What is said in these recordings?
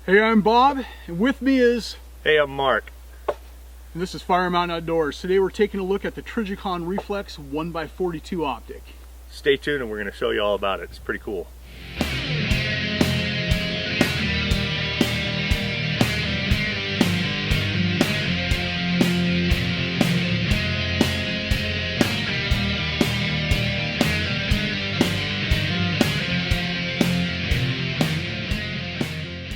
Hey, I'm Bob, and with me is... Hey, I'm Mark. And this is Fire Mountain Outdoors. Today we're taking a look at the Trijicon Reflex 1x42 optic. Stay tuned and we're going to show you all about it. It's pretty cool.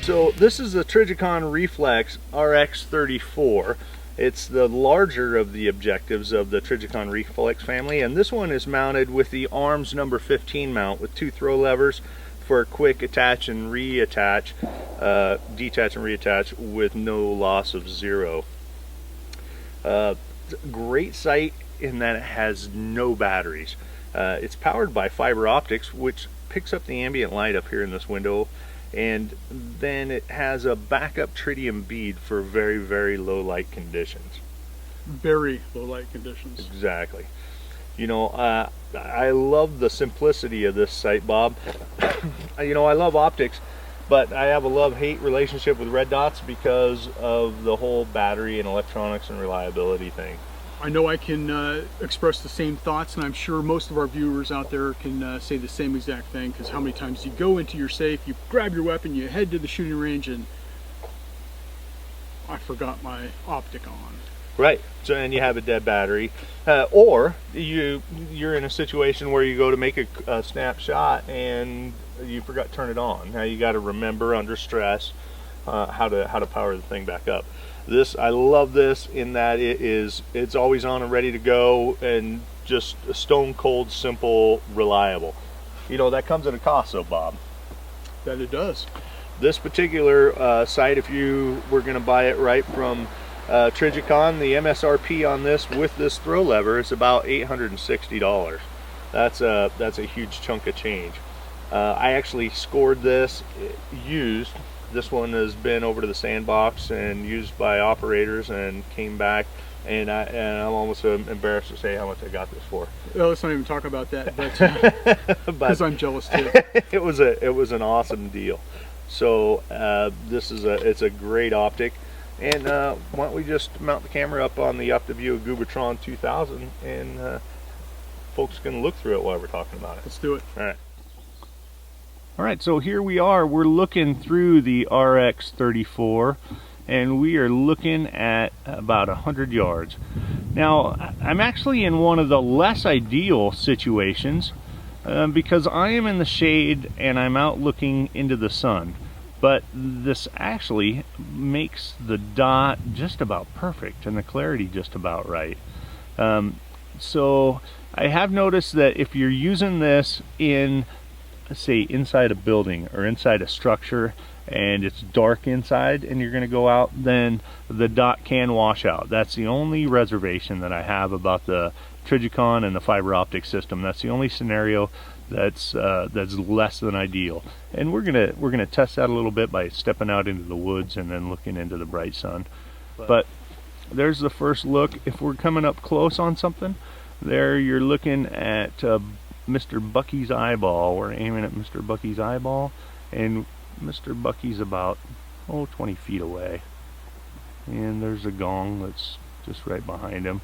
So this is the Trijicon Reflex RX34. It's the larger of the objectives of the Trijicon Reflex family, and this one is mounted with the ARMS number 15 mount with 2 throw levers for quick attach and reattach, detach and reattach with no loss of zero. Great sight in that it has no batteries. It's powered by fiber optics, which picks up the ambient light up here in this window, and then it has a backup tritium bead for very, very low light conditions. Very low light conditions. Exactly. You know, I love the simplicity of this sight, Bob. You know, I love optics, but I have a love-hate relationship with red dots because of the whole battery and electronics and reliability thing. I know I can express the same thoughts, and I'm sure most of our viewers out there can say the same exact thing, because how many times you go into your safe, you grab your weapon, you head to the shooting range, and I forgot my optic on. Right, so and you have a dead battery, or you're in a situation where you go to make a snapshot and you forgot to turn it on. Now you got to remember under stress how to power the thing back up. This, I love this in that it's always on and ready to go, and just stone cold, simple, reliable. You know, that comes at a cost though, Bob. That it does. This particular sight, if you were going to buy it right from Trijicon, the MSRP on this with this throw lever is about $860. That's a huge chunk of change. I actually scored this used. This one has been over to the sandbox and used by operators and came back, and I'm almost embarrassed to say how much I got this for. Well, let's not even talk about that, but because I'm jealous too. It was an awesome deal. So it's a great optic, and why don't we just mount the camera up on the OptiView Goobertron 2000, and folks can look through it while we're talking about it. Let's do it. All right. All right, so here we are. We're looking through the RX34, and we are looking at about 100 yards. Now, I'm actually in one of the less ideal situations because I am in the shade and I'm out looking into the sun. But this actually makes the dot just about perfect and the clarity just about right. So I have noticed that if you're using this in, say, inside a building or inside a structure and it's dark inside and you're going to go out, then the dot can wash out. That's the only reservation that I have about the Trijicon and the fiber optic system. That's the only scenario that's less than ideal, and we're gonna test that a little bit by stepping out into the woods and then looking into the bright sun. But there's the first look. If we're coming up close on something, there you're looking at Mr. Bucky's eyeball. We're aiming at Mr. Bucky's eyeball, and Mr. Bucky's about 20 feet away, and there's a gong that's just right behind him,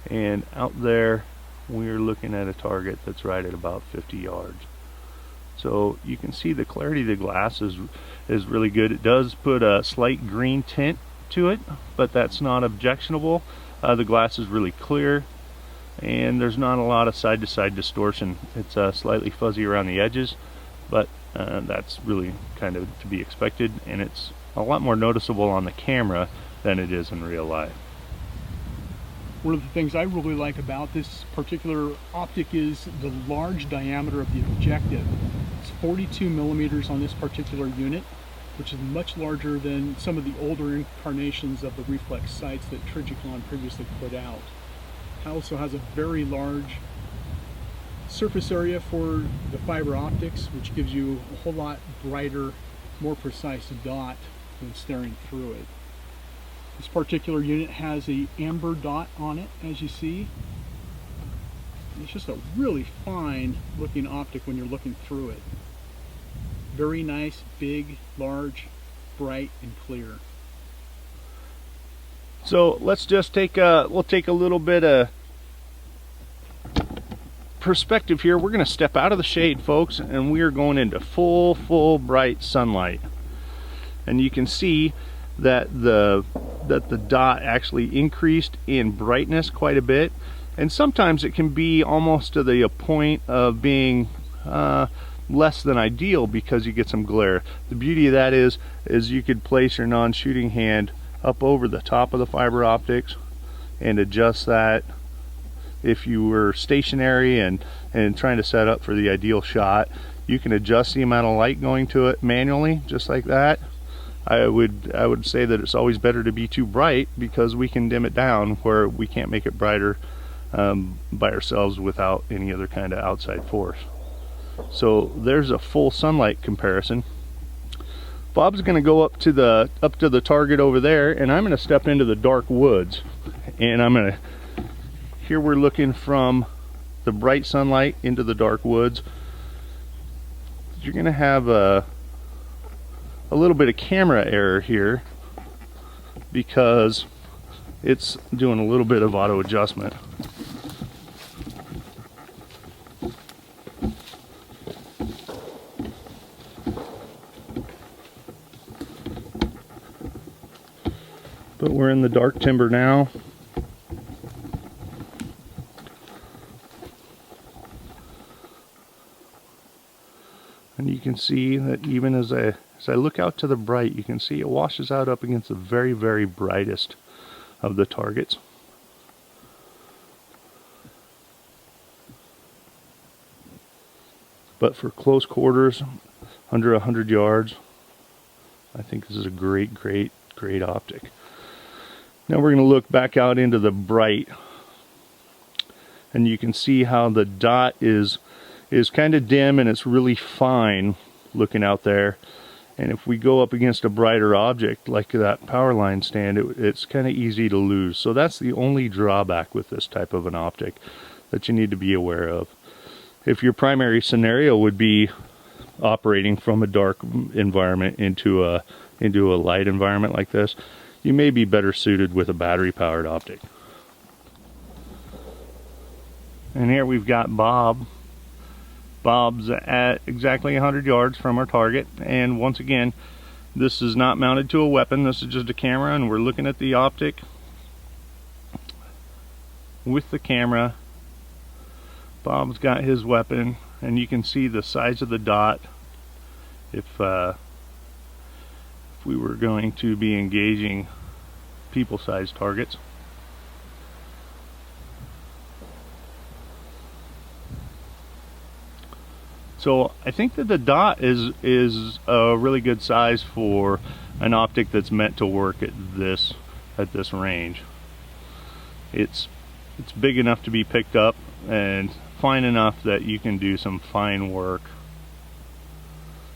and out there we're looking at a target that's right at about 50 yards. So you can see the clarity of the glass is really good. It does put a slight green tint to it, but that's not objectionable. The glass is really clear, and there's not a lot of side-to-side distortion. It's slightly fuzzy around the edges, but that's really kind of to be expected, and it's a lot more noticeable on the camera than it is in real life. One of the things I really like about this particular optic is the large diameter of the objective. It's 42 millimeters on this particular unit, which is much larger than some of the older incarnations of the reflex sights that Trijicon previously put out. It also has a very large surface area for the fiber optics, which gives you a whole lot brighter, more precise dot when staring through it. This particular unit has a amber dot on it, as you see. It's just a really fine looking optic when you're looking through it. Very nice, big, large, bright and clear. So let's just we'll take a little bit of perspective here. We're going to step out of the shade, folks, and we are going into full bright sunlight. And you can see that the dot actually increased in brightness quite a bit, and sometimes it can be almost to the point of being less than ideal because you get some glare. The beauty of that is you could place your non-shooting hand up over the top of the fiber optics and adjust that if you were stationary and trying to set up for the ideal shot. You can adjust the amount of light going to it manually, just like that. I would say that it's always better to be too bright because we can dim it down where we can't make it brighter by ourselves without any other kind of outside force. So there's a full sunlight comparison. Bob's going to go up to the target over there, and I'm going to step into the dark woods, and I'm going to, here we're looking from the bright sunlight into the dark woods. You're going to have a little bit of camera error here because it's doing a little bit of auto adjustment. But we're in the dark timber now. And you can see that even as I look out to the bright, you can see it washes out up against the very brightest of the targets. But for close quarters, under 100 yards, I think this is a great optic. Now we're going to look back out into the bright, and you can see how the dot is kind of dim and it's really fine looking out there. And if we go up against a brighter object like that power line stand, it's kind of easy to lose. So that's the only drawback with this type of an optic that you need to be aware of. If your primary scenario would be operating from a dark environment into a light environment like this, you may be better suited with a battery powered optic. And here we've got Bob. Bob's at exactly 100 yards from our target, and once again, this is not mounted to a weapon. This is just a camera, and we're looking at the optic with the camera. Bob's got his weapon, and you can see the size of the dot. If we were going to be engaging people-sized targets. So I think that the dot is a really good size for an optic that's meant to work at this range. It's big enough to be picked up and fine enough that you can do some fine work.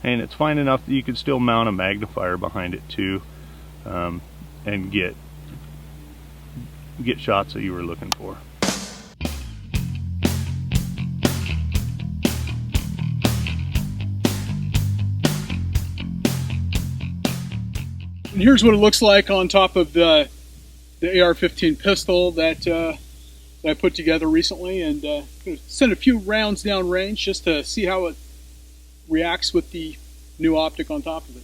And it's fine enough that you can still mount a magnifier behind it too, and get shots that you were looking for. And here's what it looks like on top of the AR-15 pistol that I put together recently, and I'm going to send a few rounds down range just to see how it reacts with the new optic on top of it.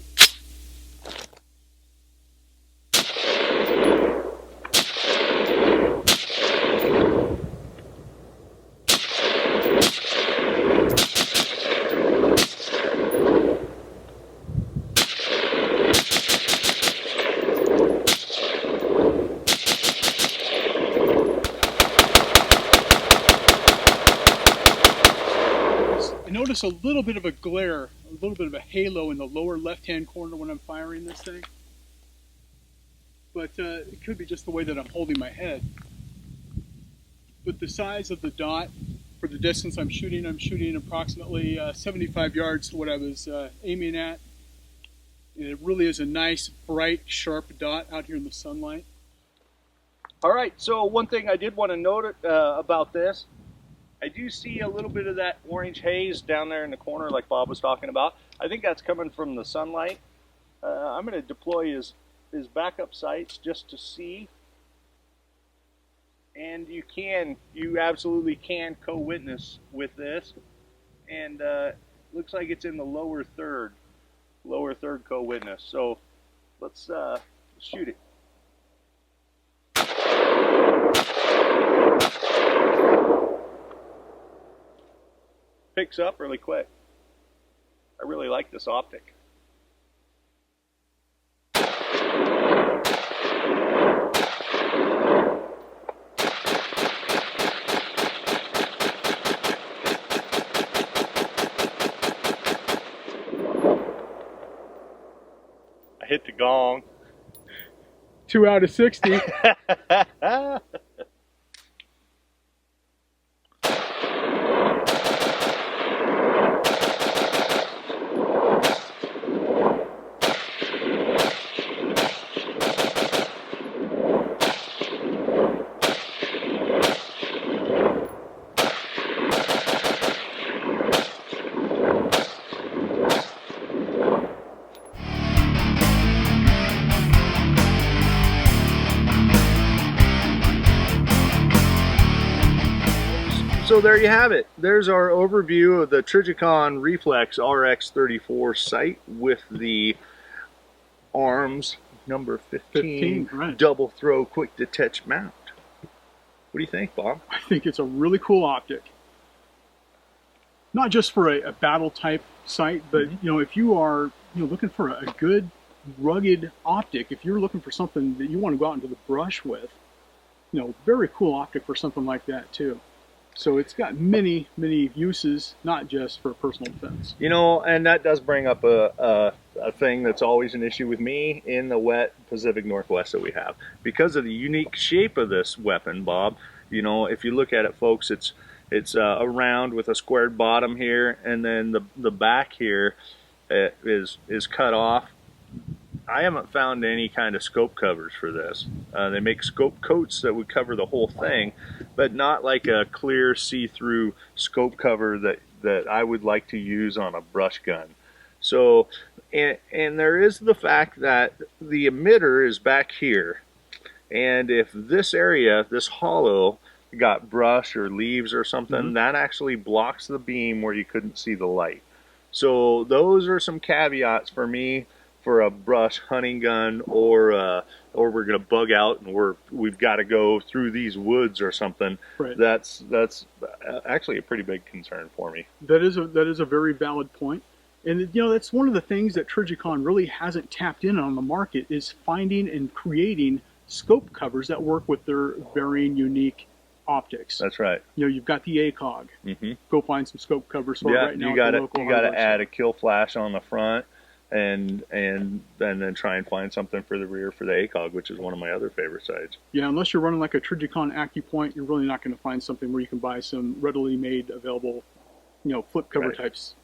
I notice a little bit of a glare, a little bit of a halo in the lower left-hand corner when I'm firing this thing. But it could be just the way that I'm holding my head. But the size of the dot for the distance I'm shooting approximately 75 yards to what I was aiming at. And it really is a nice, bright, sharp dot out here in the sunlight. All right, so one thing I did want to note about this, I do see a little bit of that orange haze down there in the corner like Bob was talking about. I think that's coming from the sunlight. I'm going to deploy his backup sights just to see. And you absolutely can co-witness with this. And looks like it's in the lower third co-witness. So let's shoot it. Picks up really quick. I really like this optic. I hit the gong. 2 out of 60. So there you have it. There's our overview of the Trijicon Reflex RX34 sight with the arms number 15 right. double throw quick detach mount. What do you think, Bob? I think it's a really cool optic. Not just for a battle type sight, but you know, if you are looking for a good rugged optic, if you're looking for something that you want to go out into the brush with, very cool optic for something like that too. So it's got many uses, not just for personal defense. And that does bring up a thing that's always an issue with me in the wet Pacific Northwest that we have. Because of the unique shape of this weapon, Bob, if you look at it, folks, it's a round with a squared bottom here, and then the back here is cut off. I haven't found any kind of scope covers for this. They make scope coats that would cover the whole thing, but not like a clear see-through scope cover that I would like to use on a brush gun. So, and there is the fact that the emitter is back here, and if this area, this hollow, got brush or leaves or something, that actually blocks the beam where you couldn't see the light. So those are some caveats for me for a brush hunting gun, or we're gonna bug out and we've got to go through these woods or something. Right. That's actually a pretty big concern for me. That is a very valid point. And that's one of the things that Trijicon really hasn't tapped in on the market, is finding and creating scope covers that work with their varying unique optics. That's right. You've got the ACOG. Go find some scope covers for right now. You gotta add a kill flash on the front, and then try and find something for the rear for the ACOG, which is one of my other favorite sights. Yeah, unless you're running like a Trijicon AccuPoint, you're really not going to find something where you can buy some readily made available, flip cover types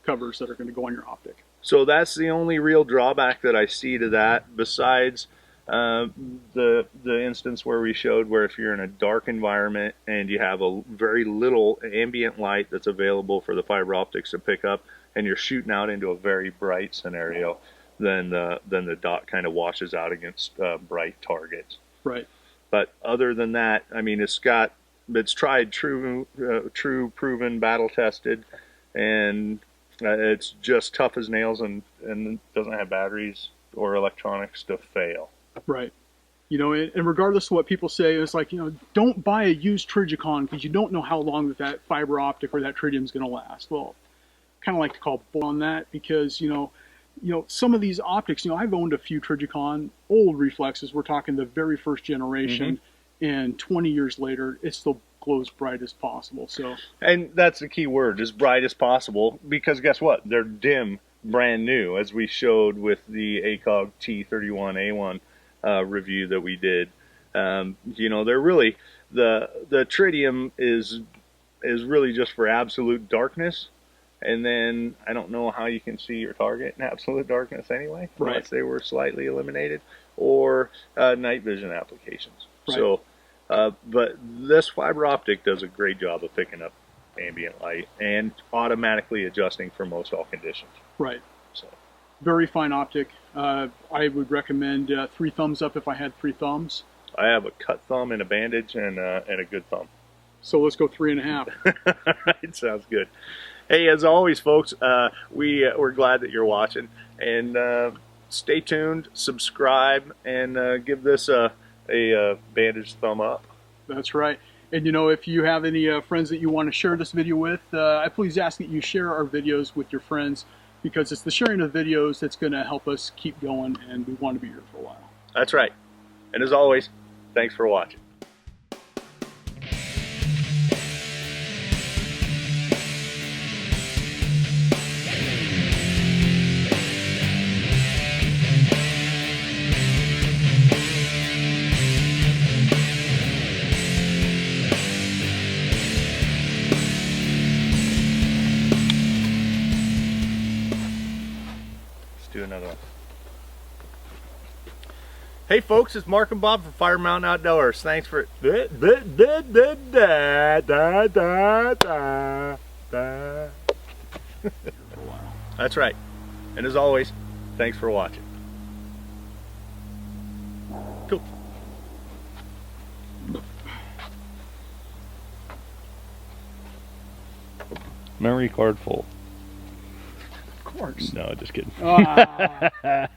covers that are going to go on your optic. So that's the only real drawback that I see to that, besides the instance where we showed where if you're in a dark environment and you have a very little ambient light that's available for the fiber optics to pick up, and you're shooting out into a very bright scenario, then the dot kind of washes out against bright targets. Right. But other than that, I mean, it's tried, true, proven, battle tested, and it's just tough as nails, and doesn't have batteries or electronics to fail. Right. And regardless of what people say, it's like, don't buy a used Trijicon because you don't know how long that fiber optic or that tritium is going to last. Well, kind of like to call bull on that, because some of these optics, I've owned a few Trijicon old reflexes. We're talking the very first generation, and 20 years later it still glows bright as possible. So, and that's the key word, as bright as possible, because guess what, they're dim, brand new, as we showed with the ACOG T31A1 review that we did. They're really, the tritium is really just for absolute darkness. And then I don't know how you can see your target in absolute darkness anyway, unless they were slightly illuminated, or night vision applications. Right. So, but this fiber optic does a great job of picking up ambient light and automatically adjusting for most all conditions. Right. So, Very fine optic. I would recommend 3 thumbs up if I had 3 thumbs. I have a cut thumb and a bandage and a good thumb. So let's go 3.5. It sounds good. Hey, as always, folks, we're glad that you're watching, and stay tuned, subscribe, and give this a bandage thumb up. That's right. And you know, if you have any friends that you want to share this video with, I please ask that you share our videos with your friends, because it's the sharing of videos that's going to help us keep going, and we want to be here for a while. That's right. And as always, thanks for watching. Do another one. Hey folks, it's Mark and Bob from Fire Mountain Outdoors. Thanks for That's right. And as always, thanks for watching. Cool. Memory card full. Of course. No, just kidding. Ah.